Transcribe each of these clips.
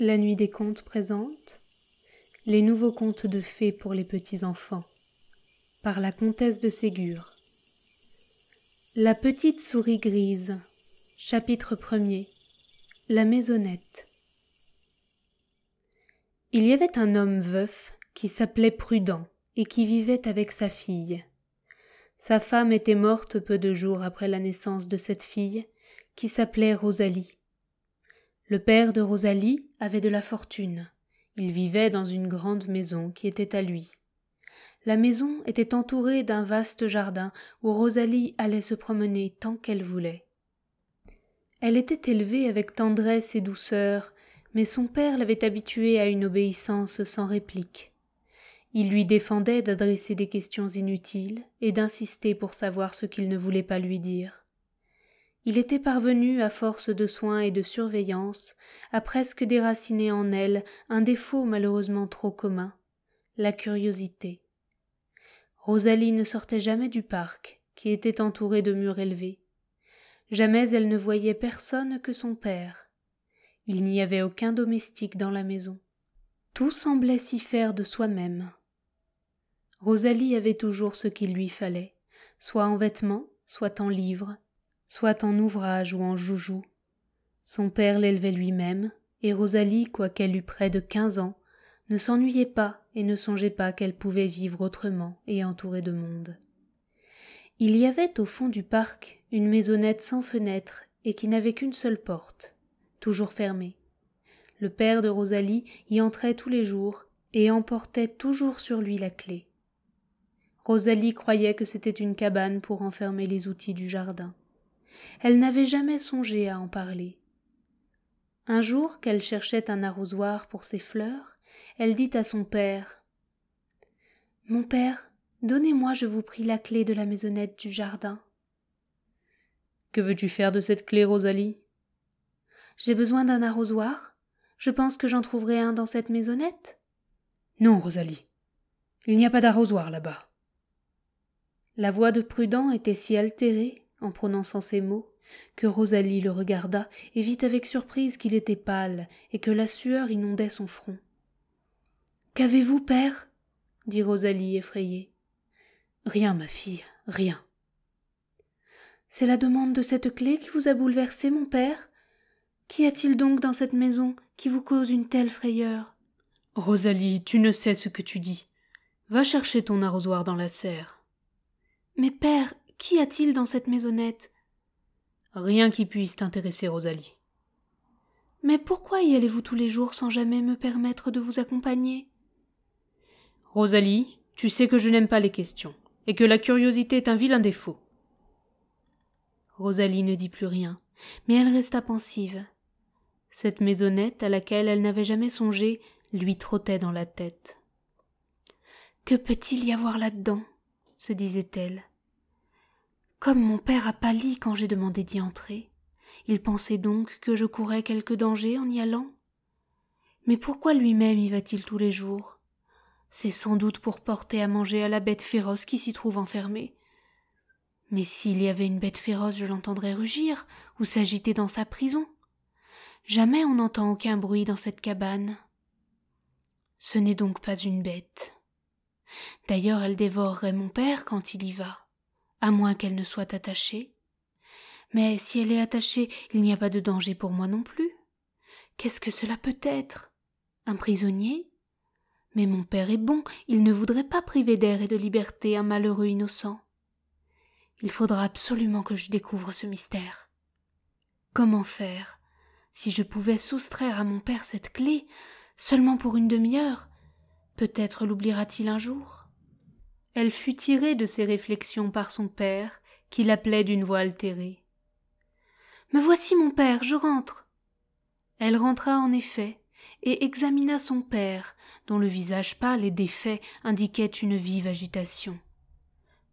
La Nuit des Contes présente les nouveaux contes de fées pour les petits-enfants par la comtesse de Ségur. La petite souris grise. Chapitre 1er. La maisonnette. Il y avait un homme veuf qui s'appelait Prudent et qui vivait avec sa fille. Sa femme était morte peu de jours après la naissance de cette fille, qui s'appelait Rosalie. Le père de Rosalie avait de la fortune. Il vivait dans une grande maison qui était à lui. La maison était entourée d'un vaste jardin où Rosalie allait se promener tant qu'elle voulait. Elle était élevée avec tendresse et douceur, mais son père l'avait habituée à une obéissance sans réplique. Il lui défendait d'adresser des questions inutiles et d'insister pour savoir ce qu'il ne voulait pas lui dire. Il était parvenu, à force de soins et de surveillance, à presque déraciner en elle un défaut malheureusement trop commun, la curiosité. Rosalie ne sortait jamais du parc, qui était entouré de murs élevés. Jamais elle ne voyait personne que son père. Il n'y avait aucun domestique dans la maison. Tout semblait s'y faire de soi-même. Rosalie avait toujours ce qu'il lui fallait, soit en vêtements, soit en livres, soit en ouvrage ou en joujoux. Son père l'élevait lui-même, et Rosalie, quoiqu'elle eût près de 15 ans, ne s'ennuyait pas et ne songeait pas qu'elle pouvait vivre autrement et entourée de monde. Il y avait au fond du parc une maisonnette sans fenêtre et qui n'avait qu'une seule porte, toujours fermée. Le père de Rosalie y entrait tous les jours et emportait toujours sur lui la clé. Rosalie croyait que c'était une cabane pour enfermer les outils du jardin. Elle n'avait jamais songé à en parler. Un jour qu'elle cherchait un arrosoir pour ses fleurs, elle dit à son père « Mon père, donnez-moi, je vous prie, la clé de la maisonnette du jardin. »« Que veux-tu faire de cette clé, Rosalie ?»« J'ai besoin d'un arrosoir. Je pense que j'en trouverai un dans cette maisonnette. »« Non, Rosalie, il n'y a pas d'arrosoir là-bas. » La voix de Prudent était si altérée, en prononçant ces mots, que Rosalie le regarda et vit avec surprise qu'il était pâle et que la sueur inondait son front. « Qu'avez-vous, père ?» dit Rosalie effrayée. « Rien, ma fille, rien. »« C'est la demande de cette clé qui vous a bouleversé, mon père ? Qu'y a-t-il donc dans cette maison qui vous cause une telle frayeur ?»« Rosalie, tu ne sais ce que tu dis. Va chercher ton arrosoir dans la serre. »« Mais père, qu'y a-t-il dans cette maisonnette ? » « Rien qui puisse t'intéresser, Rosalie. »« Mais pourquoi y allez-vous tous les jours sans jamais me permettre de vous accompagner ? » ?»« Rosalie, tu sais que je n'aime pas les questions, et que la curiosité est un vilain défaut. » Rosalie ne dit plus rien, mais elle resta pensive. Cette maisonnette, à laquelle elle n'avait jamais songé, lui trottait dans la tête. « Que peut-il y avoir là-dedans ?» se disait-elle. Comme mon père a pâli quand j'ai demandé d'y entrer, il pensait donc que je courais quelque danger en y allant. Mais pourquoi lui-même y va-t-il tous les jours ? C'est sans doute pour porter à manger à la bête féroce qui s'y trouve enfermée. Mais s'il y avait une bête féroce, je l'entendrais rugir ou s'agiter dans sa prison. Jamais on n'entend aucun bruit dans cette cabane. Ce n'est donc pas une bête. D'ailleurs, elle dévorerait mon père quand il y va. À moins qu'elle ne soit attachée. Mais si elle est attachée, il n'y a pas de danger pour moi non plus. Qu'est-ce que cela peut être ? Un prisonnier ? Mais mon père est bon, il ne voudrait pas priver d'air et de liberté un malheureux innocent. Il faudra absolument que je découvre ce mystère. Comment faire ? Si je pouvais soustraire à mon père cette clé, seulement pour une demi-heure, peut-être l'oubliera-t-il un jour ? Elle fut tirée de ses réflexions par son père, qui l'appelait d'une voix altérée. « Me voici, mon père, je rentre !» Elle rentra en effet, et examina son père, dont le visage pâle et défait indiquait une vive agitation.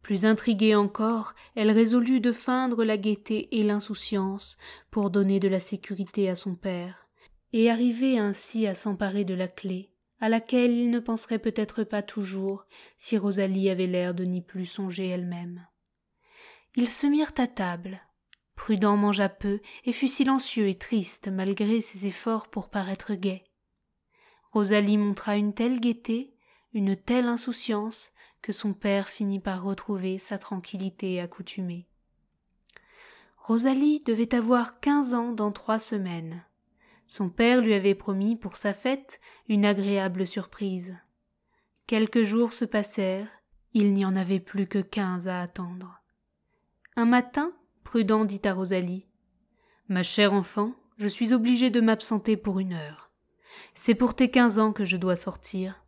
Plus intriguée encore, elle résolut de feindre la gaieté et l'insouciance pour donner de la sécurité à son père, et arriver ainsi à s'emparer de la clé, à laquelle il ne penserait peut-être pas toujours si Rosalie avait l'air de n'y plus songer elle-même. Ils se mirent à table. Prudent mangea peu et fut silencieux et triste malgré ses efforts pour paraître gai. Rosalie montra une telle gaieté, une telle insouciance, que son père finit par retrouver sa tranquillité accoutumée. Rosalie devait avoir 15 ans dans 3 semaines. Son père lui avait promis pour sa fête une agréable surprise. Quelques jours se passèrent, il n'y en avait plus que 15 à attendre. Un matin, Prudent dit à Rosalie : « Ma chère enfant, je suis obligé de m'absenter pour 1 heure. C'est pour tes 15 ans que je dois sortir.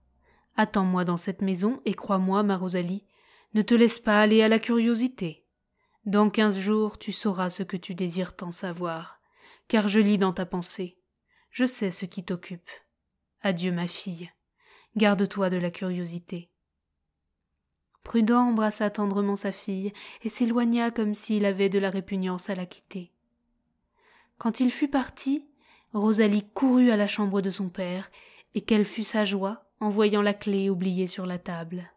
Attends-moi dans cette maison et crois-moi, ma Rosalie, ne te laisse pas aller à la curiosité. Dans 15 jours, tu sauras ce que tu désires tant savoir, car je lis dans ta pensée. Je sais ce qui t'occupe. Adieu, ma fille. Garde-toi de la curiosité. » Prudent embrassa tendrement sa fille et s'éloigna comme s'il avait de la répugnance à la quitter. Quand il fut parti, Rosalie courut à la chambre de son père, et quelle fut sa joie en voyant la clé oubliée sur la table.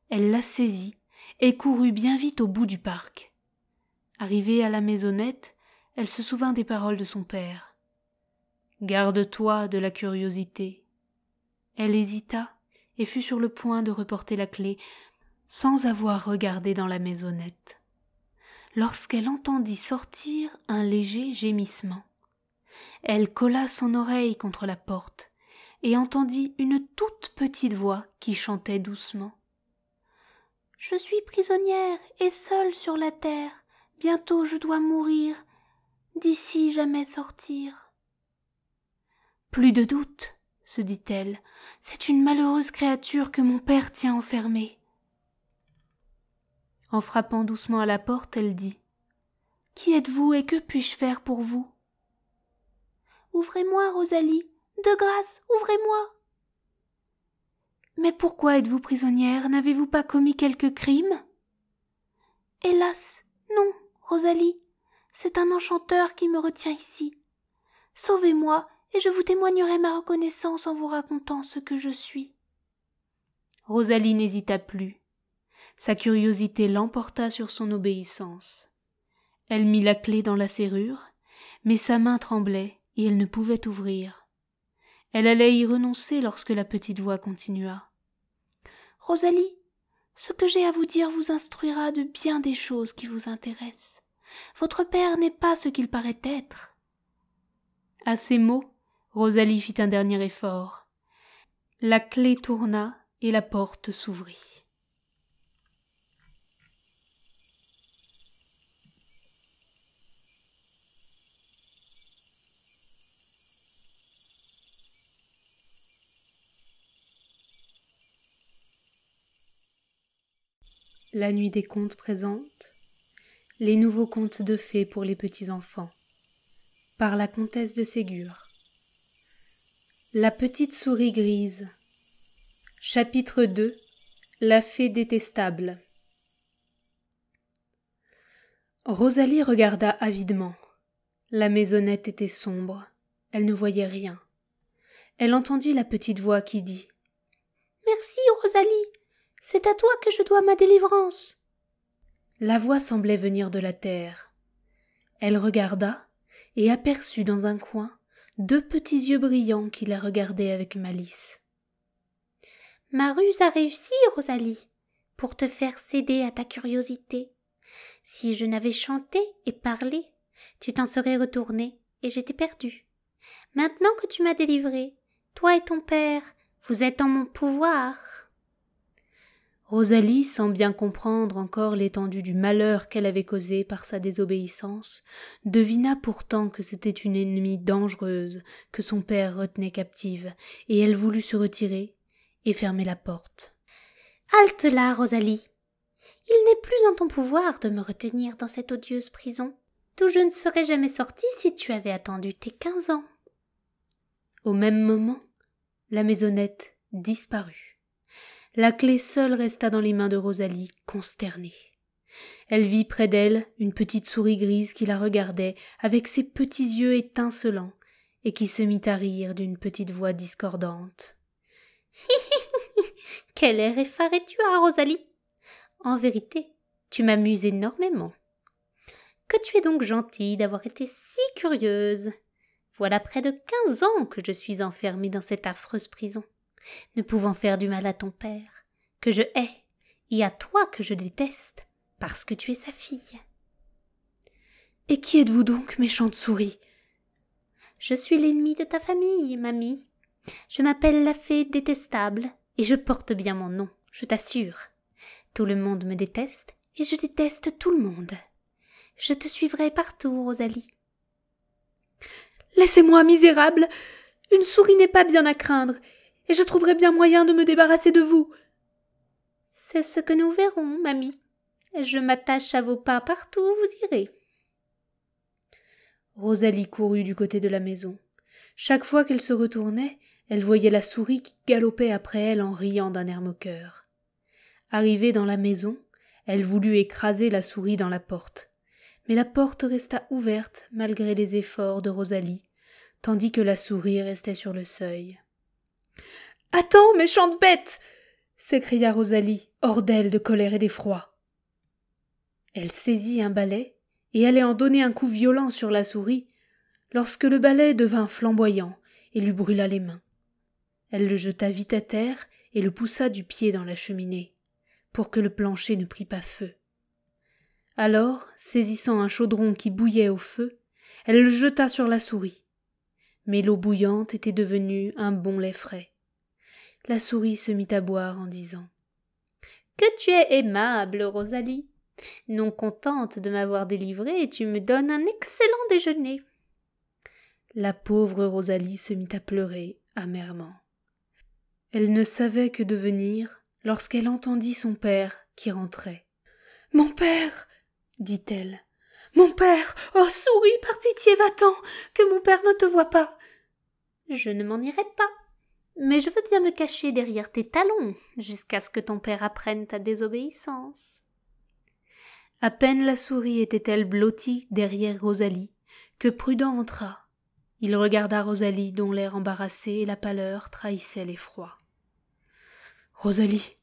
Elle la saisit et courut bien vite au bout du parc. Arrivée à la maisonnette, elle se souvint des paroles de son père. « Garde-toi de la curiosité. » Elle hésita et fut sur le point de reporter la clé sans avoir regardé dans la maisonnette, lorsqu'elle entendit sortir un léger gémissement. Elle colla son oreille contre la porte et entendit une toute petite voix qui chantait doucement. « Je suis prisonnière et seule sur la terre. Bientôt je dois mourir, d'ici jamais sortir. » Plus de doute, se dit-elle, c'est une malheureuse créature que mon père tient enfermée. En frappant doucement à la porte, elle dit : « Qui êtes-vous et que puis-je faire pour vous ? » « Ouvrez-moi, Rosalie, de grâce, ouvrez-moi. »« Mais pourquoi êtes-vous prisonnière ? N'avez-vous pas commis quelque crime ? » ?»« Hélas, non, Rosalie, c'est un enchanteur qui me retient ici. Sauvez-moi, et je vous témoignerai ma reconnaissance en vous racontant ce que je suis. » Rosalie n'hésita plus. Sa curiosité l'emporta sur son obéissance. Elle mit la clé dans la serrure, mais sa main tremblait et elle ne pouvait ouvrir. Elle allait y renoncer lorsque la petite voix continua. « Rosalie, ce que j'ai à vous dire vous instruira de bien des choses qui vous intéressent. Votre père n'est pas ce qu'il paraît être. » À ces mots, Rosalie fit un dernier effort. La clé tourna et la porte s'ouvrit. La Nuit des Contes présente les nouveaux contes de fées pour les petits-enfants, par la comtesse de Ségur. La petite souris grise. Chapitre 2. La fée détestable. Rosalie regarda avidement. La maisonnette était sombre. Elle ne voyait rien. Elle entendit la petite voix qui dit : « Merci, Rosalie. C'est à toi que je dois ma délivrance. » La voix semblait venir de la terre. Elle regarda et aperçut dans un coin 2 petits yeux brillants qui la regardaient avec malice. « Ma ruse a réussi, Rosalie, pour te faire céder à ta curiosité. Si je n'avais chanté et parlé, tu t'en serais retournée et j'étais perdue. Maintenant que tu m'as délivrée, toi et ton père, vous êtes en mon pouvoir. » Rosalie, sans bien comprendre encore l'étendue du malheur qu'elle avait causé par sa désobéissance, devina pourtant que c'était une ennemie dangereuse que son père retenait captive, et elle voulut se retirer et fermer la porte. « Halte là, Rosalie. Il n'est plus en ton pouvoir de me retenir dans cette odieuse prison, d'où je ne serais jamais sortie si tu avais attendu tes 15 ans. » Au même moment, la maisonnette disparut. La clé seule resta dans les mains de Rosalie, consternée. Elle vit près d'elle une petite souris grise qui la regardait avec ses petits yeux étincelants et qui se mit à rire d'une petite voix discordante. « Quel air effaré tu as, Rosalie! En vérité, tu m'amuses énormément. Que tu es donc gentille d'avoir été si curieuse. Voilà près de 15 ans que je suis enfermée dans cette affreuse prison, ne pouvant faire du mal à ton père, que je hais, et à toi que je déteste, parce que tu es sa fille. Et qui êtes-vous donc, méchante souris? Je suis l'ennemie de ta famille, mamie. Je m'appelle la fée détestable, et je porte bien mon nom, je t'assure. Tout le monde me déteste, et je déteste tout le monde. Je te suivrai partout, Rosalie. Laissez-moi, misérable! Une souris n'est pas bien à craindre, et je trouverai bien moyen de me débarrasser de vous. C'est ce que nous verrons, mamie. Je m'attache à vos pas partout où vous irez. Rosalie courut du côté de la maison. Chaque fois qu'elle se retournait, elle voyait la souris qui galopait après elle en riant d'un air moqueur. Arrivée dans la maison, elle voulut écraser la souris dans la porte. Mais la porte resta ouverte malgré les efforts de Rosalie, tandis que la souris restait sur le seuil. « Attends, méchante bête !» s'écria Rosalie, hors d'elle de colère et d'effroi. Elle saisit un balai et allait en donner un coup violent sur la souris, lorsque le balai devint flamboyant et lui brûla les mains. Elle le jeta vite à terre et le poussa du pied dans la cheminée, pour que le plancher ne prît pas feu. Alors, saisissant un chaudron qui bouillait au feu, elle le jeta sur la souris. Mais l'eau bouillante était devenue un bon lait frais. La souris se mit à boire en disant « Que tu es aimable, Rosalie. Non contente de m'avoir délivrée, tu me donnes un excellent déjeuner. » La pauvre Rosalie se mit à pleurer amèrement. Elle ne savait que devenir lorsqu'elle entendit son père qui rentrait. « Mon père !» dit-elle. « Mon père! Oh, souris, par pitié, va-t'en, que mon père ne te voie pas. » « Je ne m'en irai pas, mais je veux bien me cacher derrière tes talons, jusqu'à ce que ton père apprenne ta désobéissance. » À peine la souris était-elle blottie derrière Rosalie, que Prudent entra. Il regarda Rosalie dont l'air embarrassé et la pâleur trahissaient l'effroi. « Rosalie,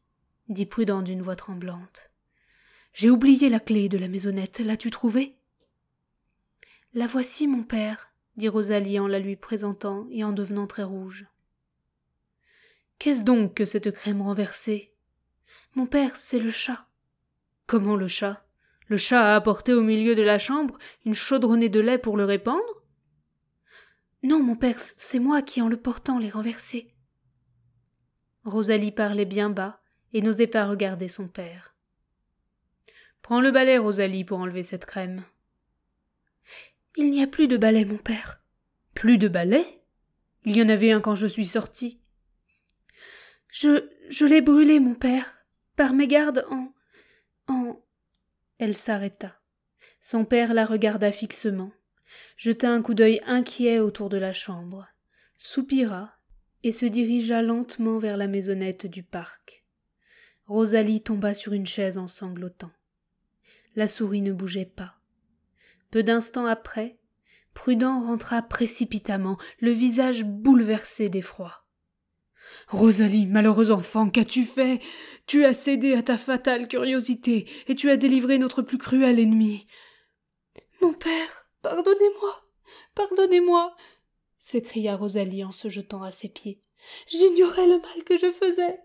dit Prudent d'une voix tremblante, j'ai oublié la clé de la maisonnette, l'as-tu trouvée? »« La voici, mon père, dit Rosalie en la lui présentant et en devenant très rouge. « Qu'est-ce donc que cette crème renversée? »« Mon père, c'est le chat. »« Comment le chat? Le chat a apporté au milieu de la chambre une chaudronnée de lait pour le répandre? »« Non, mon père, c'est moi qui, en le portant, l'ai renversé. » Rosalie parlait bien bas et n'osait pas regarder son père. « Prends le balai, Rosalie, pour enlever cette crème. »« Il n'y a plus de balai, mon père. »« Plus de balai? Il y en avait un quand je suis sortie. »« Je l'ai brûlé, mon père, par mégarde en... » Elle s'arrêta. Son père la regarda fixement, jeta un coup d'œil inquiet autour de la chambre, soupira et se dirigea lentement vers la maisonnette du parc. Rosalie tomba sur une chaise en sanglotant. La souris ne bougeait pas. Peu d'instants après, Prudent rentra précipitamment, le visage bouleversé d'effroi. « Rosalie, malheureuse enfant, qu'as-tu fait? Tu as cédé à ta fatale curiosité, et tu as délivré notre plus cruel ennemi. »« Mon père, pardonnez-moi, pardonnez-moi » s'écria Rosalie en se jetant à ses pieds. « J'ignorais le mal que je faisais. »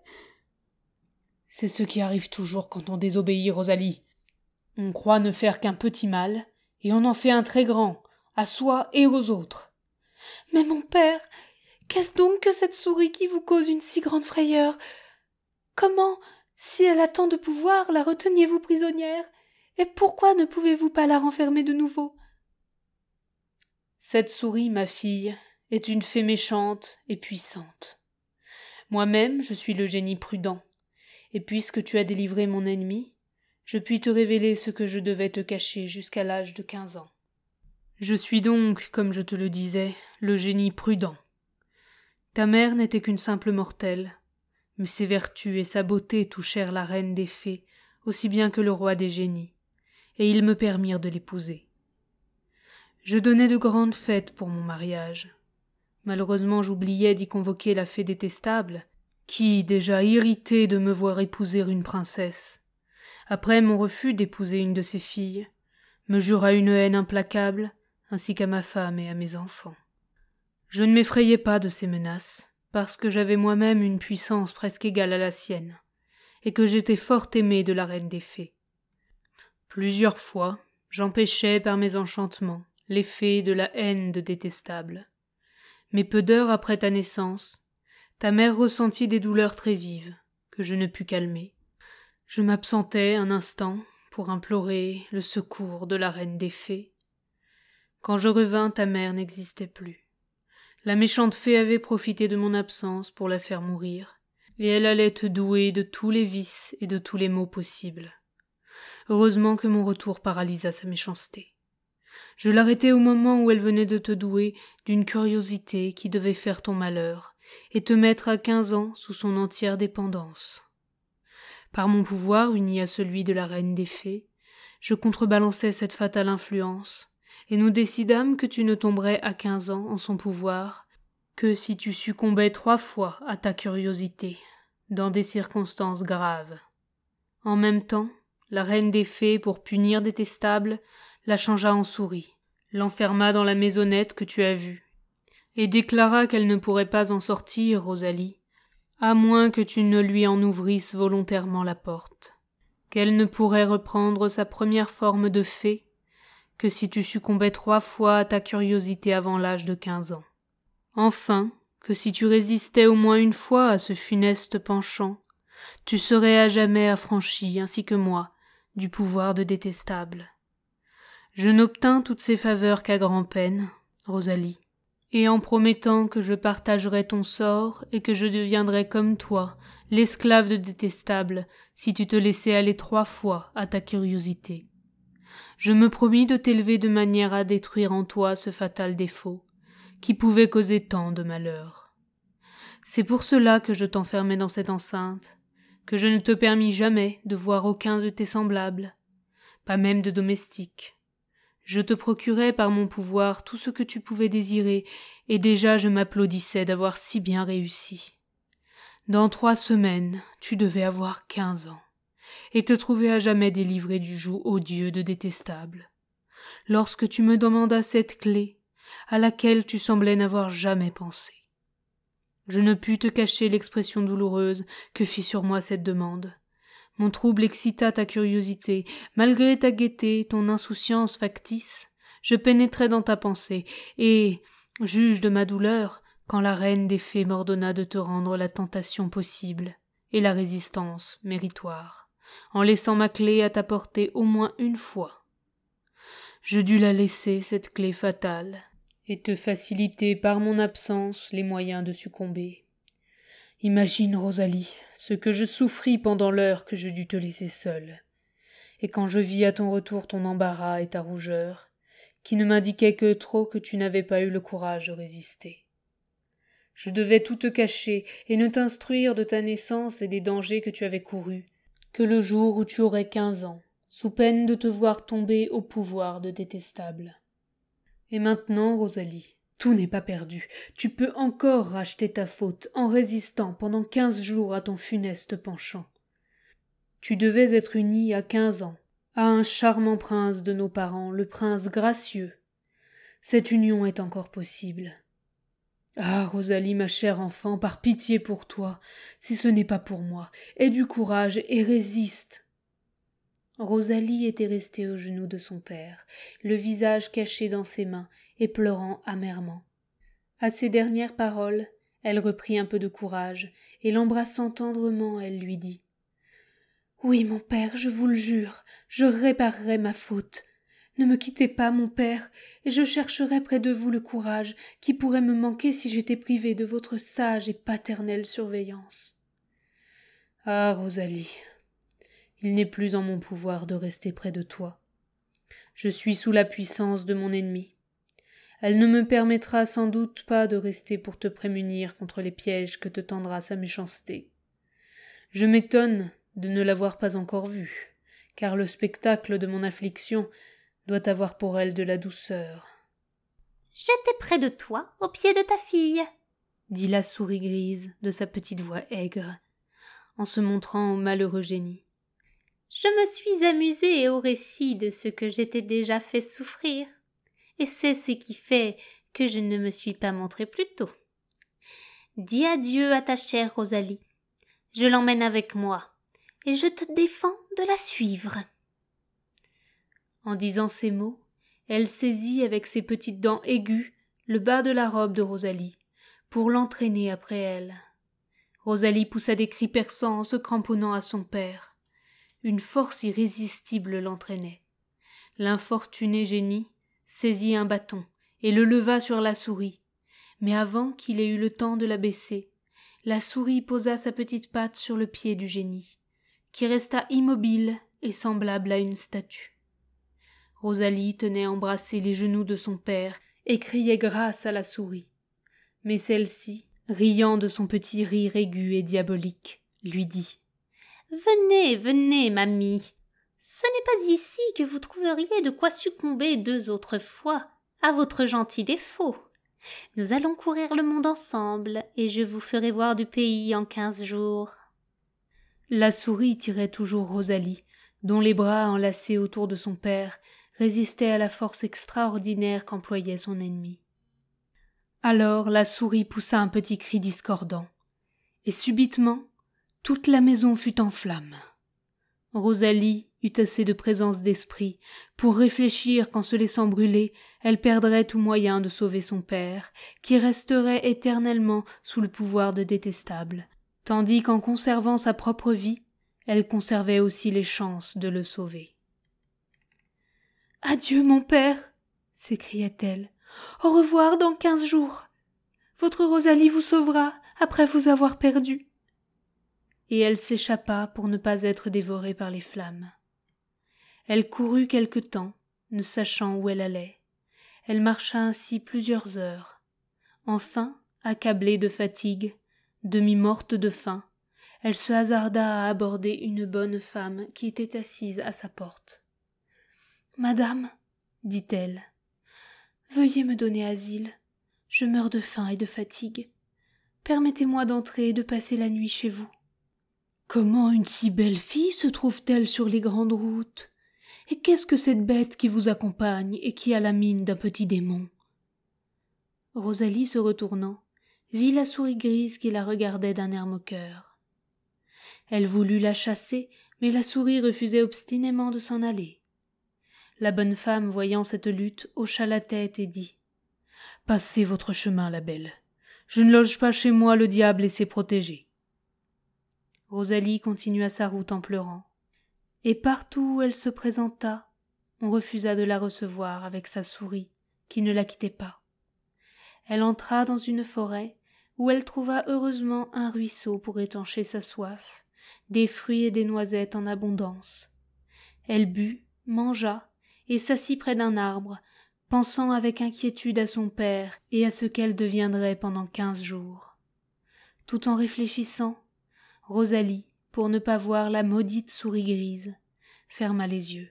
C'est ce qui arrive toujours quand on désobéit, Rosalie. On croit ne faire qu'un petit mal, et on en fait un très grand, à soi et aux autres. « Mais mon père, qu'est-ce donc que cette souris qui vous cause une si grande frayeur? Comment, si elle a tant de pouvoir, la reteniez-vous prisonnière? Et pourquoi ne pouvez-vous pas la renfermer de nouveau? » Cette souris, ma fille, est une fée méchante et puissante. Moi-même, je suis le génie Prudent, et puisque tu as délivré mon ennemi, je puis te révéler ce que je devais te cacher jusqu'à l'âge de 15 ans. Je suis donc, comme je te le disais, le génie Prudent. Ta mère n'était qu'une simple mortelle, mais ses vertus et sa beauté touchèrent la reine des fées aussi bien que le roi des génies, et ils me permirent de l'épouser. Je donnais de grandes fêtes pour mon mariage. Malheureusement, j'oubliais d'y convoquer la fée détestable, qui, déjà irritée de me voir épouser une princesse, après mon refus d'épouser une de ses filles, me jura une haine implacable, ainsi qu'à ma femme et à mes enfants. Je ne m'effrayais pas de ces menaces, parce que j'avais moi-même une puissance presque égale à la sienne, et que j'étais fort aimé de la reine des fées. Plusieurs fois, j'empêchais par mes enchantements l'effet de la haine de Détestable. Mais peu d'heures après ta naissance, ta mère ressentit des douleurs très vives, que je ne pus calmer. Je m'absentais un instant pour implorer le secours de la reine des fées. Quand je revins, ta mère n'existait plus. La méchante fée avait profité de mon absence pour la faire mourir, et elle allait te douer de tous les vices et de tous les maux possibles. Heureusement que mon retour paralysa sa méchanceté. Je l'arrêtai au moment où elle venait de te douer d'une curiosité qui devait faire ton malheur, et te mettre à 15 ans sous son entière dépendance. Par mon pouvoir uni à celui de la reine des fées, je contrebalançai cette fatale influence, et nous décidâmes que tu ne tomberais à 15 ans en son pouvoir que si tu succombais 3 fois à ta curiosité, dans des circonstances graves. En même temps, la reine des fées, pour punir Détestable, la changea en souris, l'enferma dans la maisonnette que tu as vue, et déclara qu'elle ne pourrait pas en sortir, Rosalie, à moins que tu ne lui en ouvrisses volontairement la porte, qu'elle ne pourrait reprendre sa première forme de fée que si tu succombais 3 fois à ta curiosité avant l'âge de 15 ans. Enfin, que si tu résistais au moins une fois à ce funeste penchant, tu serais à jamais affranchie, ainsi que moi, du pouvoir de Détestable. Je n'obtins toutes ces faveurs qu'à grand-peine, Rosalie, et en promettant que je partagerais ton sort et que je deviendrais comme toi, l'esclave de Détestable, si tu te laissais aller 3 fois à ta curiosité. Je me promis de t'élever de manière à détruire en toi ce fatal défaut, qui pouvait causer tant de malheur. C'est pour cela que je t'enfermai dans cette enceinte, que je ne te permis jamais de voir aucun de tes semblables, pas même de domestiques. Je te procurais par mon pouvoir tout ce que tu pouvais désirer, et déjà je m'applaudissais d'avoir si bien réussi. Dans 3 semaines, tu devais avoir 15 ans, et te trouver à jamais délivré du joug odieux de Détestable. Lorsque tu me demandas cette clé, à laquelle tu semblais n'avoir jamais pensé. Je ne pus te cacher l'expression douloureuse que fit sur moi cette demande. Mon trouble excita ta curiosité, malgré ta gaieté, ton insouciance factice. Je pénétrai dans ta pensée, et, juge de ma douleur, quand la reine des fées m'ordonna de te rendre la tentation possible, et la résistance méritoire, en laissant ma clé à ta portée au moins une fois. Je dus la laisser, cette clé fatale, et te faciliter par mon absence les moyens de succomber. Imagine, Rosalie, ce que je souffris pendant l'heure que je dus te laisser seule, et quand je vis à ton retour ton embarras et ta rougeur, qui ne m'indiquaient que trop que tu n'avais pas eu le courage de résister. Je devais tout te cacher et ne t'instruire de ta naissance et des dangers que tu avais courus, que le jour où tu aurais 15 ans, sous peine de te voir tomber au pouvoir de Détestable. Et maintenant, Rosalie, tout n'est pas perdu. Tu peux encore racheter ta faute en résistant pendant 15 jours à ton funeste penchant. Tu devais être unie à 15 ans à un charmant prince de nos parents, le prince gracieux. Cette union est encore possible. Ah, Rosalie, ma chère enfant, par pitié pour toi, si ce n'est pas pour moi, aie du courage et résiste. Rosalie était restée aux genoux de son père, le visage caché dans ses mains et pleurant amèrement. À ces dernières paroles, elle reprit un peu de courage, et l'embrassant tendrement, elle lui dit « Oui, mon père, je vous le jure, je réparerai ma faute. Ne me quittez pas, mon père, et je chercherai près de vous le courage qui pourrait me manquer si j'étais privée de votre sage et paternelle surveillance. » Ah, Rosalie, il n'est plus en mon pouvoir de rester près de toi. Je suis sous la puissance de mon ennemi. Elle ne me permettra sans doute pas de rester pour te prémunir contre les pièges que te tendra sa méchanceté. Je m'étonne de ne l'avoir pas encore vue, car le spectacle de mon affliction doit avoir pour elle de la douceur. « J'étais près de toi, au pied de ta fille, » dit la souris grise de sa petite voix aigre, en se montrant au malheureux génie. « Je me suis amusée au récit de ce que j'étais déjà fait souffrir, et c'est ce qui fait que je ne me suis pas montrée plus tôt. Dis adieu à ta chère Rosalie. Je l'emmène avec moi, et je te défends de la suivre. » En disant ces mots, elle saisit avec ses petites dents aiguës le bas de la robe de Rosalie, pour l'entraîner après elle. Rosalie poussa des cris perçants en se cramponnant à son père. Une force irrésistible l'entraînait. L'infortuné génie saisit un bâton et le leva sur la souris, mais avant qu'il ait eu le temps de la baisser, la souris posa sa petite patte sur le pied du génie, qui resta immobile et semblable à une statue. Rosalie tenait embrassés les genoux de son père et criait grâce à la souris. Mais celle-ci, riant de son petit rire aigu et diabolique, lui dit « Venez, venez, mamie. Ce n'est pas ici que vous trouveriez de quoi succomber 2 autres fois à votre gentil défaut. Nous allons courir le monde ensemble, et je vous ferai voir du pays en 15 jours. » La souris tirait toujours Rosalie, dont les bras enlacés autour de son père résistaient à la force extraordinaire qu'employait son ennemi. Alors la souris poussa un petit cri discordant, et subitement toute la maison fut en flammes. Rosalie eut assez de présence d'esprit pour réfléchir qu'en se laissant brûler, elle perdrait tout moyen de sauver son père, qui resterait éternellement sous le pouvoir de Détestable, tandis qu'en conservant sa propre vie, elle conservait aussi les chances de le sauver. « Adieu, mon père !» s'écria-t-elle. « Au revoir dans 15 jours. Votre Rosalie vous sauvera après vous avoir perdu. » Et elle s'échappa pour ne pas être dévorée par les flammes. Elle courut quelque temps, ne sachant où elle allait. Elle marcha ainsi plusieurs heures. Enfin, accablée de fatigue, demi-morte de faim, elle se hasarda à aborder une bonne femme qui était assise à sa porte. « Madame, dit-elle, veuillez me donner asile. Je meurs de faim et de fatigue. Permettez-moi d'entrer et de passer la nuit chez vous. » « Comment une si belle fille se trouve-t-elle sur les grandes routes? Et qu'est-ce que cette bête qui vous accompagne et qui a la mine d'un petit démon ?» Rosalie, se retournant, vit la souris grise qui la regardait d'un air moqueur. Elle voulut la chasser, mais la souris refusait obstinément de s'en aller. La bonne femme, voyant cette lutte, hocha la tête et dit « Passez votre chemin, la belle. Je ne loge pas chez moi le diable et ses protégés. » Rosalie continua sa route en pleurant, et partout où elle se présenta, on refusa de la recevoir avec sa souris, qui ne la quittait pas. Elle entra dans une forêt, où elle trouva heureusement un ruisseau pour étancher sa soif, des fruits et des noisettes en abondance. Elle but, mangea, et s'assit près d'un arbre, pensant avec inquiétude à son père et à ce qu'elle deviendrait pendant 15 jours. Tout en réfléchissant, Rosalie, pour ne pas voir la maudite souris grise, ferma les yeux.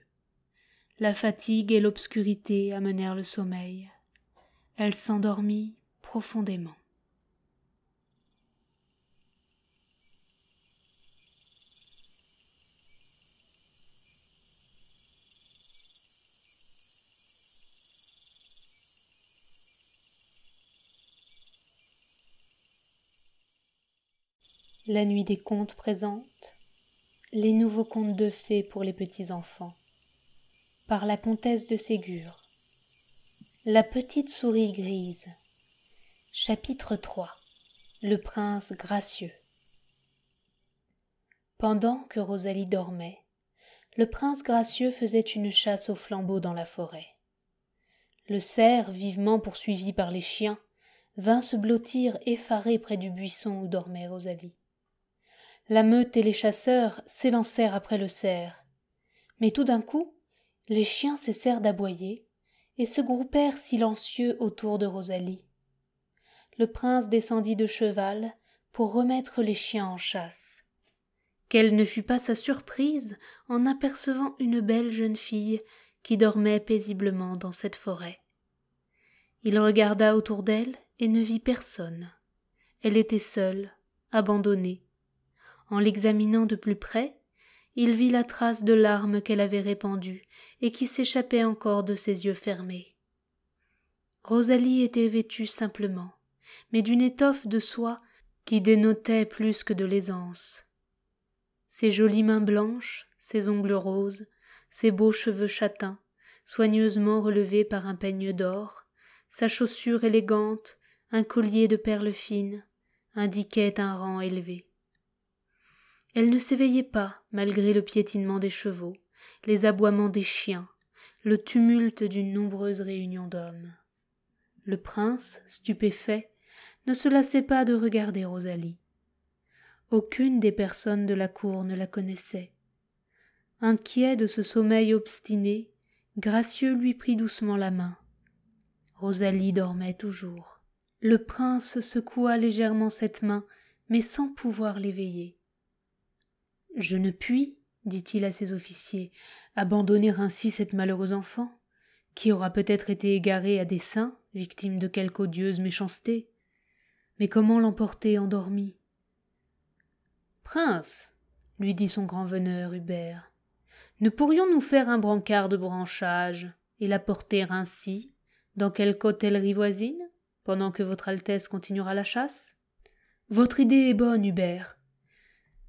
La fatigue et l'obscurité amenèrent le sommeil. Elle s'endormit profondément. La nuit des contes présente les nouveaux contes de fées pour les petits-enfants, par la comtesse de Ségur. La petite souris grise. Chapitre 3. Le prince gracieux. Pendant que Rosalie dormait, le prince gracieux faisait une chasse aux flambeaux dans la forêt. Le cerf, vivement poursuivi par les chiens, vint se blottir effaré près du buisson où dormait Rosalie. La meute et les chasseurs s'élancèrent après le cerf. Mais tout d'un coup, les chiens cessèrent d'aboyer et se groupèrent silencieux autour de Rosalie. Le prince descendit de cheval pour remettre les chiens en chasse. Quelle ne fut pas sa surprise en apercevant une belle jeune fille qui dormait paisiblement dans cette forêt. Il regarda autour d'elle et ne vit personne. Elle était seule, abandonnée. En l'examinant de plus près, il vit la trace de larmes qu'elle avait répandues et qui s'échappait encore de ses yeux fermés. Rosalie était vêtue simplement, mais d'une étoffe de soie qui dénotait plus que de l'aisance. Ses jolies mains blanches, ses ongles roses, ses beaux cheveux châtains, soigneusement relevés par un peigne d'or, sa chaussure élégante, un collier de perles fines, indiquaient un rang élevé. Elle ne s'éveillait pas, malgré le piétinement des chevaux, les aboiements des chiens, le tumulte d'une nombreuse réunion d'hommes. Le prince, stupéfait, ne se lassait pas de regarder Rosalie. Aucune des personnes de la cour ne la connaissait. Inquiet de ce sommeil obstiné, Gracieux lui prit doucement la main. Rosalie dormait toujours. Le prince secoua légèrement cette main, mais sans pouvoir l'éveiller. « Je ne puis, dit-il à ses officiers, abandonner ainsi cette malheureuse enfant, qui aura peut-être été égarée à dessein, victime de quelque odieuse méchanceté. Mais comment l'emporter endormie ?»« Prince, lui dit son grand veneur Hubert, ne pourrions-nous faire un brancard de branchage et la porter ainsi dans quelque hôtellerie voisine, pendant que votre Altesse continuera la chasse ? Votre idée est bonne, Hubert.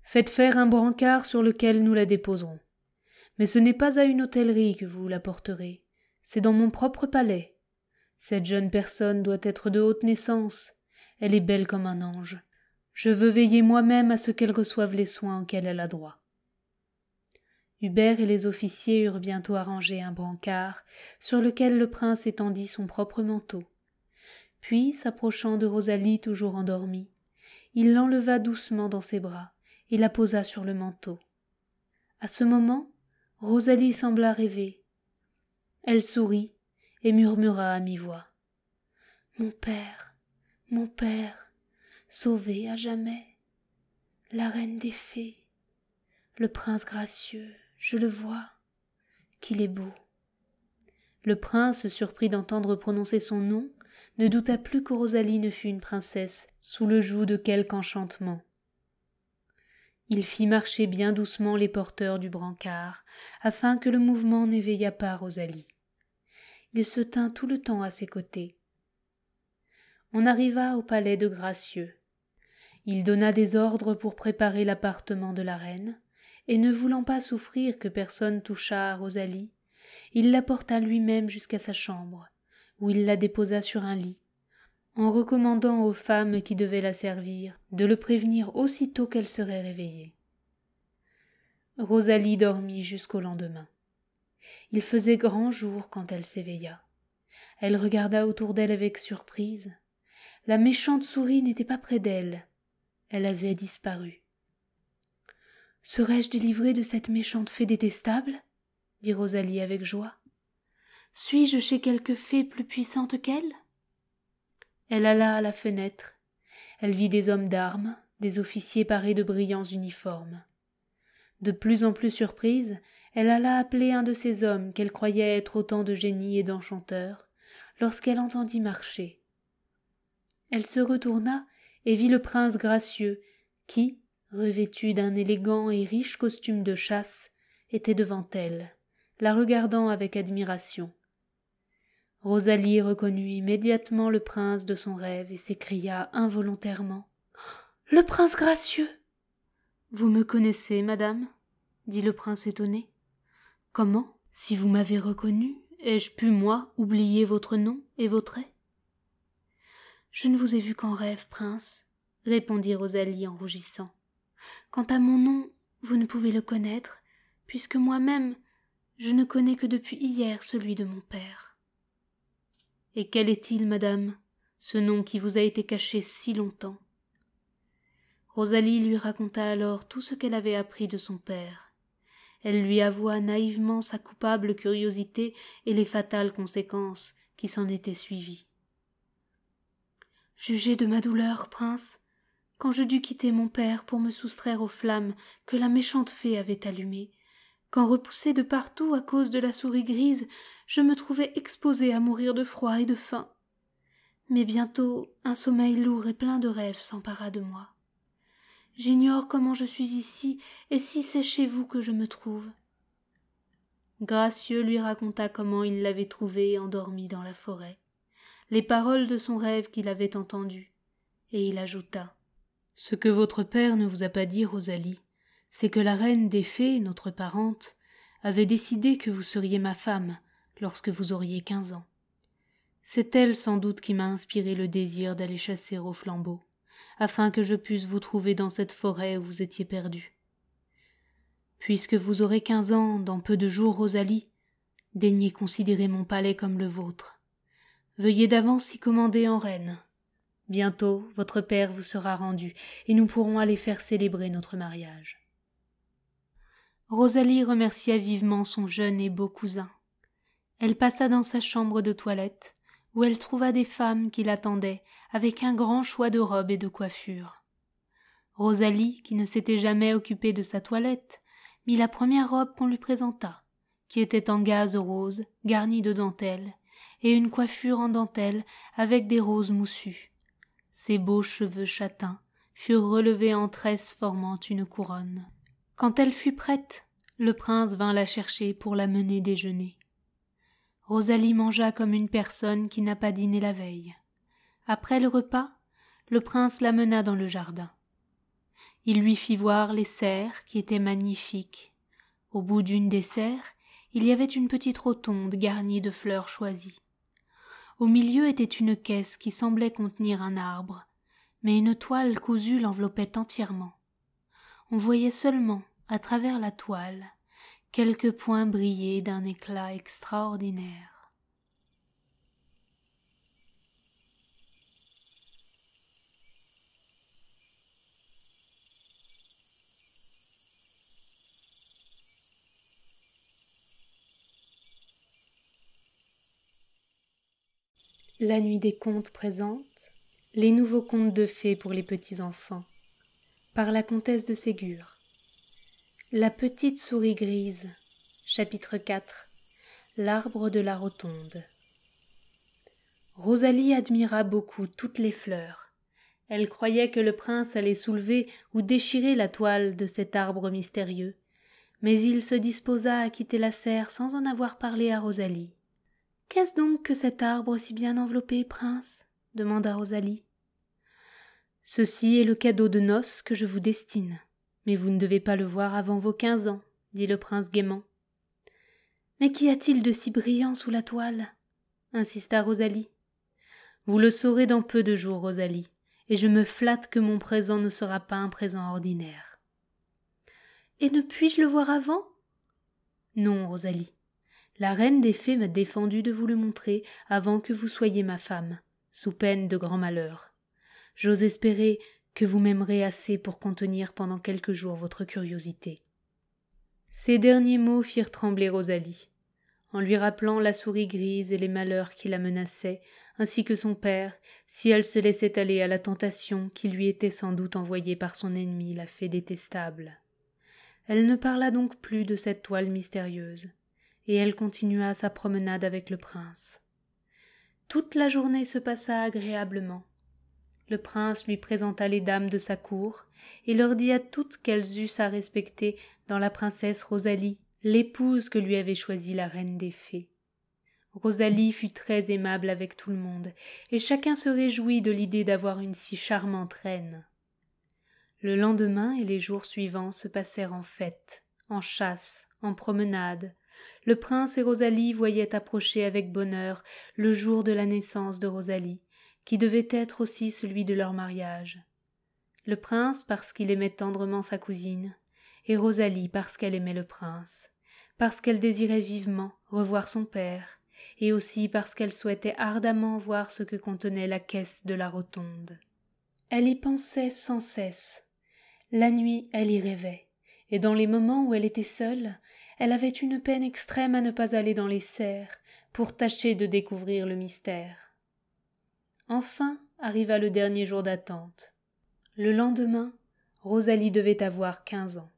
Faites faire un brancard sur lequel nous la déposerons. Mais ce n'est pas à une hôtellerie que vous la porterez, c'est dans mon propre palais. Cette jeune personne doit être de haute naissance, elle est belle comme un ange. Je veux veiller moi-même à ce qu'elle reçoive les soins auxquels elle a droit. » Hubert et les officiers eurent bientôt arrangé un brancard, sur lequel le prince étendit son propre manteau. Puis, s'approchant de Rosalie toujours endormie, il l'enleva doucement dans ses bras et la posa sur le manteau. À ce moment, Rosalie sembla rêver. Elle sourit et murmura à mi-voix. « Mon père, sauvé à jamais, la reine des fées, le prince gracieux, je le vois, qu'il est beau. » Le prince, surpris d'entendre prononcer son nom, ne douta plus que Rosalie ne fût une princesse sous le joug de quelque enchantement. Il fit marcher bien doucement les porteurs du brancard, afin que le mouvement n'éveillât pas Rosalie. Il se tint tout le temps à ses côtés. On arriva au palais de Gracieux. Il donna des ordres pour préparer l'appartement de la reine, et ne voulant pas souffrir que personne touchât à Rosalie, il la porta lui-même jusqu'à sa chambre, où il la déposa sur un lit, en recommandant aux femmes qui devaient la servir de le prévenir aussitôt qu'elle serait réveillée. Rosalie dormit jusqu'au lendemain. Il faisait grand jour quand elle s'éveilla. Elle regarda autour d'elle avec surprise. La méchante souris n'était pas près d'elle. Elle avait disparu. « Serais-je délivrée de cette méchante fée détestable ?» dit Rosalie avec joie. « Suis-je chez quelque fée plus puissante qu'elle ?» Elle alla à la fenêtre. Elle vit des hommes d'armes, des officiers parés de brillants uniformes. De plus en plus surprise, elle alla appeler un de ces hommes qu'elle croyait être autant de génies et d'enchanteurs, lorsqu'elle entendit marcher. Elle se retourna et vit le prince gracieux qui, revêtu d'un élégant et riche costume de chasse, était devant elle, la regardant avec admiration. Rosalie reconnut immédiatement le prince de son rêve et s'écria involontairement « Le prince gracieux !»« Vous me connaissez, madame ?» dit le prince étonné. « Comment, si vous m'avez reconnu, ai-je pu, moi, oublier votre nom et vos traits ?»« Je ne vous ai vu qu'en rêve, prince, » répondit Rosalie en rougissant. « Quant à mon nom, vous ne pouvez le connaître, puisque moi-même, je ne connais que depuis hier celui de mon père. »« Et quel est-il, madame, ce nom qui vous a été caché si longtemps ?» Rosalie lui raconta alors tout ce qu'elle avait appris de son père. Elle lui avoua naïvement sa coupable curiosité et les fatales conséquences qui s'en étaient suivies. « Jugez de ma douleur, prince, quand je dus quitter mon père pour me soustraire aux flammes que la méchante fée avait allumées, quand repoussée de partout à cause de la souris grise, je me trouvais exposée à mourir de froid et de faim. Mais bientôt un sommeil lourd et plein de rêves s'empara de moi. J'ignore comment je suis ici, et si c'est chez vous que je me trouve. » Gracieux lui raconta comment il l'avait trouvée endormie dans la forêt. les paroles de son rêve qu'il avait entendu, et il ajouta « Ce que votre père ne vous a pas dit, Rosalie, c'est que la reine des fées, notre parente, avait décidé que vous seriez ma femme lorsque vous auriez 15 ans. C'est elle sans doute qui m'a inspiré le désir d'aller chasser au flambeau, afin que je puisse vous trouver dans cette forêt où vous étiez perdue. Puisque vous aurez 15 ans dans peu de jours, Rosalie, daignez considérer mon palais comme le vôtre. Veuillez d'avance y commander en reine. Bientôt, votre père vous sera rendu, et nous pourrons aller faire célébrer notre mariage. » Rosalie remercia vivement son jeune et beau cousin. Elle passa dans sa chambre de toilette, où elle trouva des femmes qui l'attendaient avec un grand choix de robes et de coiffures. Rosalie, qui ne s'était jamais occupée de sa toilette, mit la première robe qu'on lui présenta, qui était en gaze rose, garnie de dentelle, et une coiffure en dentelle avec des roses moussues. Ses beaux cheveux châtains furent relevés en tresses formant une couronne. Quand elle fut prête, le prince vint la chercher pour la mener déjeuner. Rosalie mangea comme une personne qui n'a pas dîné la veille. Après le repas, le prince la mena dans le jardin. Il lui fit voir les serres qui étaient magnifiques. Au bout d'une des serres, il y avait une petite rotonde garnie de fleurs choisies. Au milieu était une caisse qui semblait contenir un arbre, mais une toile cousue l'enveloppait entièrement. On voyait seulement, à travers la toile, quelques points briller d'un éclat extraordinaire. La Nuit des Contes présente les nouveaux contes de fées pour les petits-enfants, par la comtesse de Ségur. La petite souris grise, chapitre 4. L'arbre de la rotonde. Rosalie admira beaucoup toutes les fleurs. Elle croyait que le prince allait soulever ou déchirer la toile de cet arbre mystérieux, mais il se disposa à quitter la serre sans en avoir parlé à Rosalie. « Qu'est-ce donc que cet arbre si bien enveloppé, prince ?» demanda Rosalie. « Ceci est le cadeau de noces que je vous destine, mais vous ne devez pas le voir avant vos 15 ans, dit le prince gaiement. « Mais qu'y a-t-il de si brillant sous la toile ?» insista Rosalie. « Vous le saurez dans peu de jours, Rosalie, et je me flatte que mon présent ne sera pas un présent ordinaire. »« Et ne puis-je le voir avant ?»« Non, Rosalie. La reine des fées m'a défendu de vous le montrer avant que vous soyez ma femme, sous peine de grand malheur. J'ose espérer que vous m'aimerez assez pour contenir pendant quelques jours votre curiosité. » Ces derniers mots firent trembler Rosalie. En lui rappelant la souris grise et les malheurs qui la menaçaient, ainsi que son père, si elle se laissait aller à la tentation qui lui était sans doute envoyée par son ennemie, la fée détestable. Elle ne parla donc plus de cette toile mystérieuse, et elle continua sa promenade avec le prince. Toute la journée se passa agréablement. Le prince lui présenta les dames de sa cour, et leur dit à toutes qu'elles eussent à respecter dans la princesse Rosalie, l'épouse que lui avait choisie la reine des fées. Rosalie fut très aimable avec tout le monde, et chacun se réjouit de l'idée d'avoir une si charmante reine. Le lendemain et les jours suivants se passèrent en fêtes, en chasse, en promenades. Le prince et Rosalie voyaient approcher avec bonheur le jour de la naissance de Rosalie, qui devait être aussi celui de leur mariage. Le prince parce qu'il aimait tendrement sa cousine, et Rosalie parce qu'elle aimait le prince, parce qu'elle désirait vivement revoir son père, et aussi parce qu'elle souhaitait ardemment voir ce que contenait la caisse de la rotonde. Elle y pensait sans cesse. La nuit, elle y rêvait, et dans les moments où elle était seule, elle avait une peine extrême à ne pas aller dans les serres pour tâcher de découvrir le mystère. Enfin arriva le dernier jour d'attente. Le lendemain, Rosalie devait avoir 15 ans.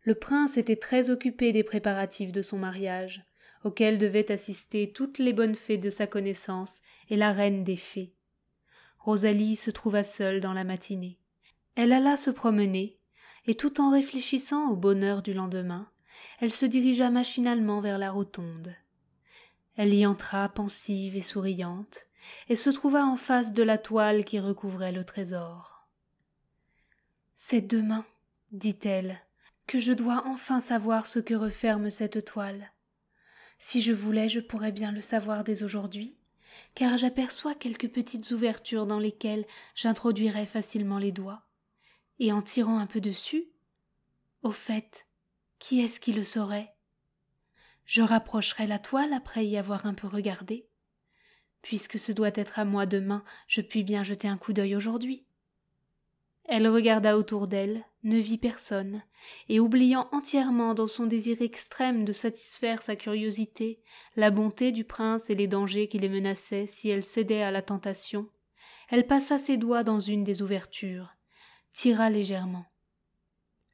Le prince était très occupé des préparatifs de son mariage, auxquels devaient assister toutes les bonnes fées de sa connaissance et la reine des fées. Rosalie se trouva seule dans la matinée. Elle alla se promener, et tout en réfléchissant au bonheur du lendemain, elle se dirigea machinalement vers la rotonde. Elle y entra pensive et souriante, et se trouva en face de la toile qui recouvrait le trésor. « C'est demain, dit-elle, que je dois enfin savoir ce que referme cette toile. Si je voulais, je pourrais bien le savoir dès aujourd'hui, car j'aperçois quelques petites ouvertures dans lesquelles j'introduirais facilement les doigts, et en tirant un peu dessus, au fait, qui est-ce qui le saurait? Je rapprocherai la toile après y avoir un peu regardé. Puisque ce doit être à moi demain, je puis bien jeter un coup d'œil aujourd'hui. » Elle regarda autour d'elle, ne vit personne, et oubliant entièrement dans son désir extrême de satisfaire sa curiosité, la bonté du prince et les dangers qui les menaçaient si elle cédait à la tentation, elle passa ses doigts dans une des ouvertures, tira légèrement.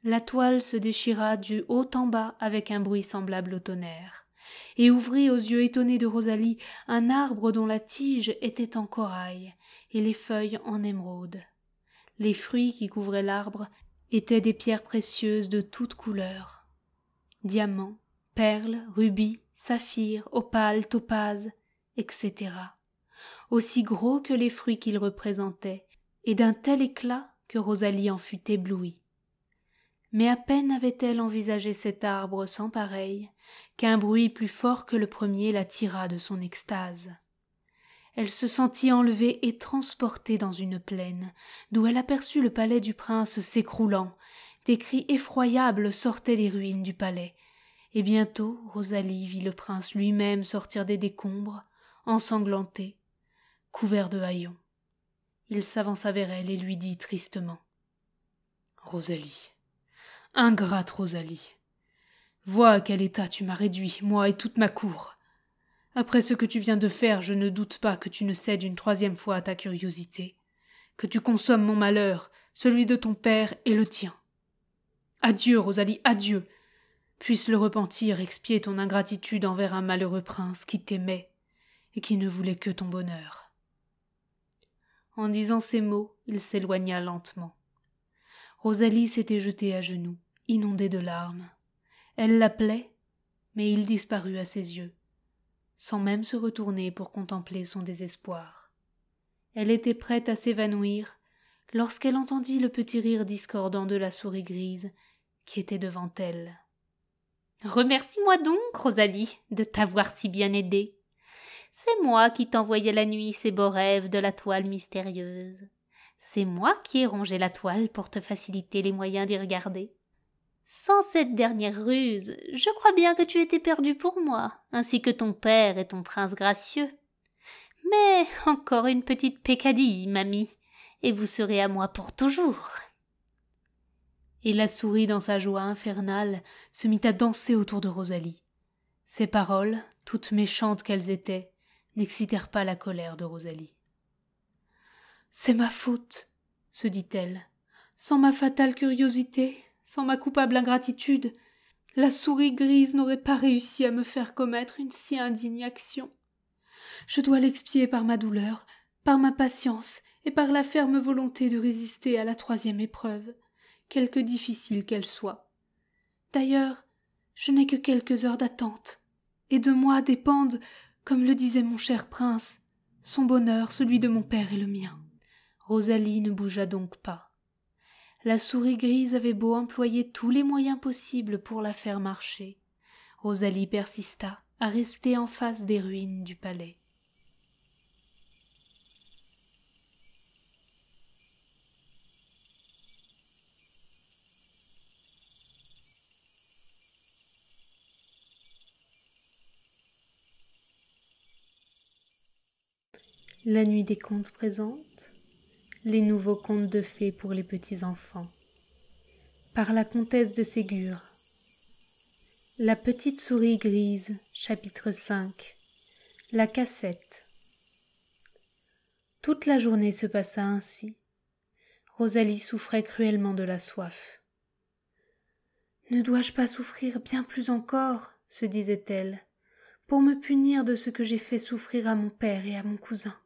La toile se déchira du haut en bas avec un bruit semblable au tonnerre, et ouvrit aux yeux étonnés de Rosalie un arbre dont la tige était en corail et les feuilles en émeraude. Les fruits qui couvraient l'arbre étaient des pierres précieuses de toutes couleurs. Diamants, perles, rubis, saphirs, opales, topazes, etc. Aussi gros que les fruits qu'ils représentaient, et d'un tel éclat que Rosalie en fut éblouie. Mais à peine avait-elle envisagé cet arbre sans pareil, qu'un bruit plus fort que le premier la tira de son extase. Elle se sentit enlevée et transportée dans une plaine, d'où elle aperçut le palais du prince s'écroulant. Des cris effroyables sortaient des ruines du palais, et bientôt Rosalie vit le prince lui-même sortir des décombres, ensanglanté, couvert de haillons. Il s'avança vers elle et lui dit tristement : « Rosalie, ingrate Rosalie, vois à quel état tu m'as réduit, moi et toute ma cour. Après ce que tu viens de faire, je ne doute pas que tu ne cèdes une troisième fois à ta curiosité, que tu consommes mon malheur, celui de ton père et le tien. Adieu, Rosalie, adieu. Puisse le repentir expier ton ingratitude envers un malheureux prince qui t'aimait et qui ne voulait que ton bonheur. » En disant ces mots, il s'éloigna lentement. Rosalie s'était jetée à genoux, inondée de larmes. Elle l'appelait, mais il disparut à ses yeux, sans même se retourner pour contempler son désespoir. Elle était prête à s'évanouir lorsqu'elle entendit le petit rire discordant de la souris grise qui était devant elle. « Remercie-moi donc, Rosalie, de t'avoir si bien aidée. C'est moi qui t'envoyais la nuit ces beaux rêves de la toile mystérieuse. C'est moi qui ai rongé la toile pour te faciliter les moyens d'y regarder. Sans cette dernière ruse, je crois bien que tu étais perdue pour moi, ainsi que ton père et ton prince gracieux. Mais encore une petite peccadille, mamie, et vous serez à moi pour toujours. » Et la souris, dans sa joie infernale, se mit à danser autour de Rosalie. Ces paroles, toutes méchantes qu'elles étaient, n'excitèrent pas la colère de Rosalie. « C'est ma faute, » se dit-elle. « Sans ma fatale curiosité, sans ma coupable ingratitude, la souris grise n'aurait pas réussi à me faire commettre une si indigne action. Je dois l'expier par ma douleur, par ma patience et par la ferme volonté de résister à la troisième épreuve, quelque difficile qu'elle soit. D'ailleurs, je n'ai que quelques heures d'attente, et de moi dépendent, comme le disait mon cher prince, son bonheur, celui de mon père et le mien. » Rosalie ne bougea donc pas. La souris grise avait beau employer tous les moyens possibles pour la faire marcher. Rosalie persista à rester en face des ruines du palais. La nuit des contes présente les nouveaux contes de fées pour les petits-enfants. Par la comtesse de Ségur. La petite souris grise, chapitre 5. La cassette. Toute la journée se passa ainsi. Rosalie souffrait cruellement de la soif. « Ne dois-je pas souffrir bien plus encore, se disait-elle, pour me punir de ce que j'ai fait souffrir à mon père et à mon cousin.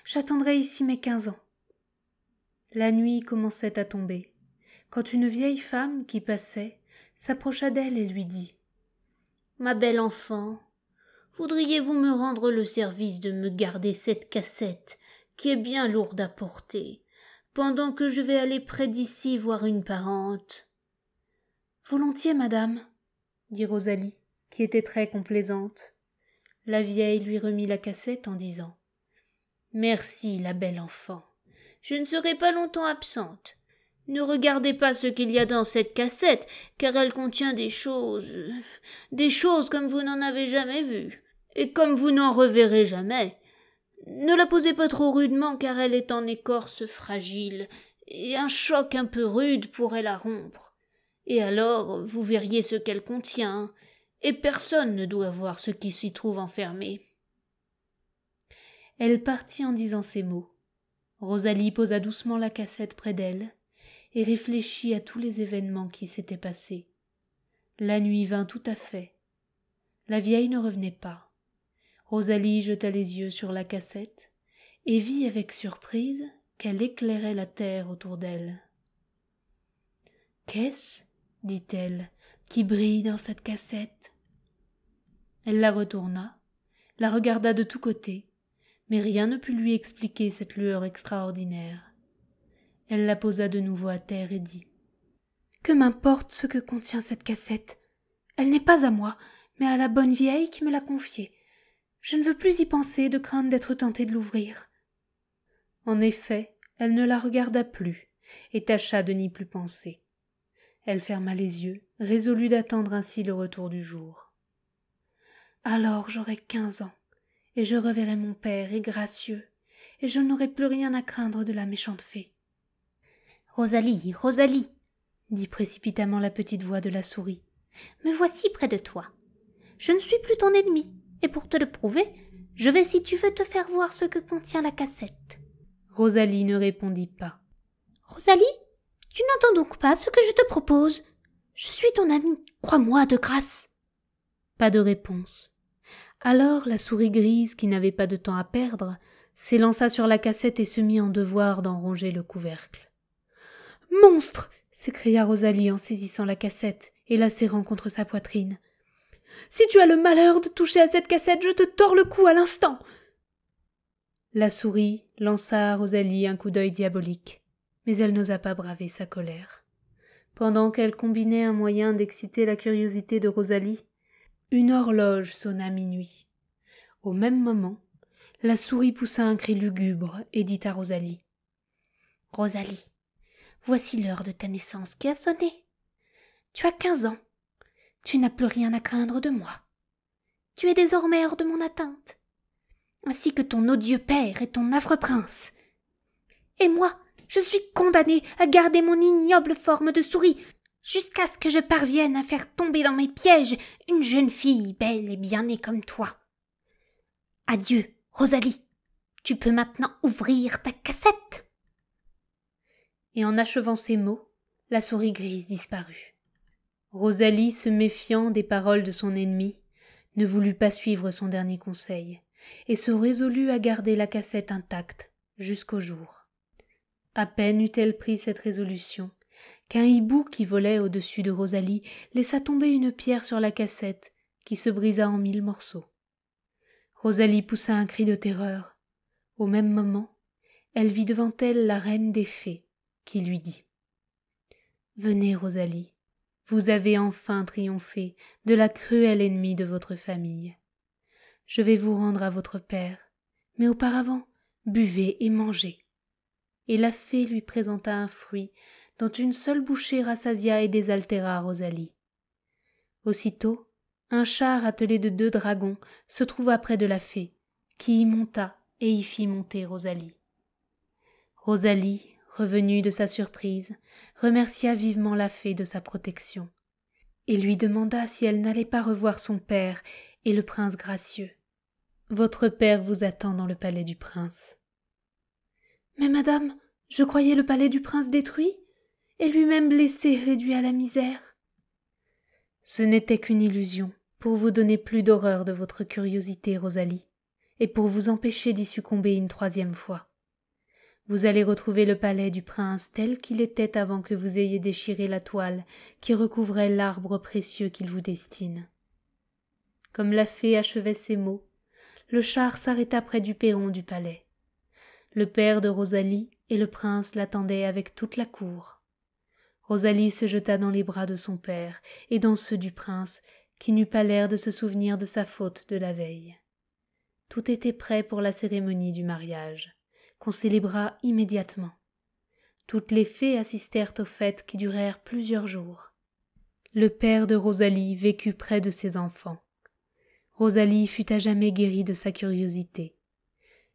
J'attendrai ici mes 15 ans. » La nuit commençait à tomber, quand une vieille femme qui passait s'approcha d'elle et lui dit : « Ma belle enfant, voudriez-vous me rendre le service de me garder cette cassette, qui est bien lourde à porter, pendant que je vais aller près d'ici voir une parente? » « Volontiers, madame, » dit Rosalie, qui était très complaisante. La vieille lui remit la cassette en disant: « Merci, la belle enfant. Je ne serai pas longtemps absente. Ne regardez pas ce qu'il y a dans cette cassette, car elle contient des choses comme vous n'en avez jamais vues, et comme vous n'en reverrez jamais. Ne la posez pas trop rudement, car elle est en écorce fragile, et un choc un peu rude pourrait la rompre. Et alors vous verriez ce qu'elle contient, et personne ne doit voir ce qui s'y trouve enfermé. » Elle partit en disant ces mots. Rosalie posa doucement la cassette près d'elle et réfléchit à tous les événements qui s'étaient passés. La nuit vint tout à fait. La vieille ne revenait pas. Rosalie jeta les yeux sur la cassette et vit avec surprise qu'elle éclairait la terre autour d'elle. « Qu'est-ce, dit-elle, qui brille dans cette cassette ?» Elle la retourna, la regarda de tous côtés, mais rien ne put lui expliquer cette lueur extraordinaire. Elle la posa de nouveau à terre et dit: « Que m'importe ce que contient cette cassette? Elle n'est pas à moi, mais à la bonne vieille qui me l'a confiée. Je ne veux plus y penser de crainte d'être tentée de l'ouvrir. » En effet, elle ne la regarda plus et tâcha de n'y plus penser. Elle ferma les yeux, résolue d'attendre ainsi le retour du jour. « Alors j'aurai 15 ans, et je reverrai mon père et gracieux, et je n'aurai plus rien à craindre de la méchante fée. »« Rosalie, Rosalie, » dit précipitamment la petite voix de la souris, « me voici près de toi. Je ne suis plus ton ennemi, et pour te le prouver, je vais, si tu veux, te faire voir ce que contient la cassette. » Rosalie ne répondit pas. « Rosalie, tu n'entends donc pas ce que je te propose? Je suis ton amie, crois-moi de grâce. » Pas de réponse. Alors la souris grise, qui n'avait pas de temps à perdre, s'élança sur la cassette et se mit en devoir d'en ronger le couvercle. « Monstre !» s'écria Rosalie en saisissant la cassette et la serrant contre sa poitrine. « Si tu as le malheur de toucher à cette cassette, je te tords le cou à l'instant !» La souris lança à Rosalie un coup d'œil diabolique, mais elle n'osa pas braver sa colère. Pendant qu'elle combinait un moyen d'exciter la curiosité de Rosalie, une horloge sonna minuit. Au même moment, la souris poussa un cri lugubre et dit à Rosalie: « Rosalie, voici l'heure de ta naissance qui a sonné. Tu as 15 ans. Tu n'as plus rien à craindre de moi. Tu es désormais hors de mon atteinte, ainsi que ton odieux père et ton affreux prince. Et moi, je suis condamnée à garder mon ignoble forme de souris, jusqu'à ce que je parvienne à faire tomber dans mes pièges une jeune fille belle et bien née comme toi. Adieu, Rosalie, tu peux maintenant ouvrir ta cassette. » Et en achevant ces mots, la souris grise disparut. Rosalie, se méfiant des paroles de son ennemie, ne voulut pas suivre son dernier conseil, et se résolut à garder la cassette intacte jusqu'au jour. À peine eut-elle pris cette résolution, qu'un hibou qui volait au-dessus de Rosalie laissa tomber une pierre sur la cassette, qui se brisa en 1000 morceaux. Rosalie poussa un cri de terreur. Au même moment, elle vit devant elle la reine des fées, qui lui dit: « Venez, Rosalie, vous avez enfin triomphé de la cruelle ennemie de votre famille. Je vais vous rendre à votre père, mais auparavant, buvez et mangez. » Et la fée lui présenta un fruit dont une seule bouchée rassasia et désaltéra Rosalie. Aussitôt, un char attelé de 2 dragons se trouva près de la fée, qui y monta et y fit monter Rosalie. Rosalie, revenue de sa surprise, remercia vivement la fée de sa protection, et lui demanda si elle n'allait pas revoir son père et le prince gracieux. « Votre père vous attend dans le palais du prince. »« Mais madame, je croyais le palais du prince détruit, et lui-même blessé, réduit à la misère. » Ce n'était qu'une illusion, pour vous donner plus d'horreur de votre curiosité, Rosalie, et pour vous empêcher d'y succomber une 3e fois. Vous allez retrouver le palais du prince tel qu'il était avant que vous ayez déchiré la toile qui recouvrait l'arbre précieux qu'il vous destine. Comme la fée achevait ces mots, le char s'arrêta près du perron du palais. Le père de Rosalie et le prince l'attendaient avec toute la cour. Rosalie se jeta dans les bras de son père et dans ceux du prince, qui n'eut pas l'air de se souvenir de sa faute de la veille. Tout était prêt pour la cérémonie du mariage, qu'on célébra immédiatement. Toutes les fées assistèrent aux fêtes qui durèrent plusieurs jours. Le père de Rosalie vécut près de ses enfants. Rosalie fut à jamais guérie de sa curiosité.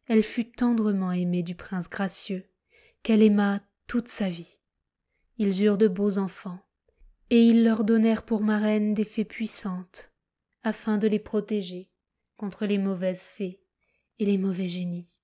Elle fut tendrement aimée du prince gracieux, qu'elle aima toute sa vie. Ils eurent de beaux enfants, et ils leur donnèrent pour marraines des fées puissantes, afin de les protéger contre les mauvaises fées et les mauvais génies.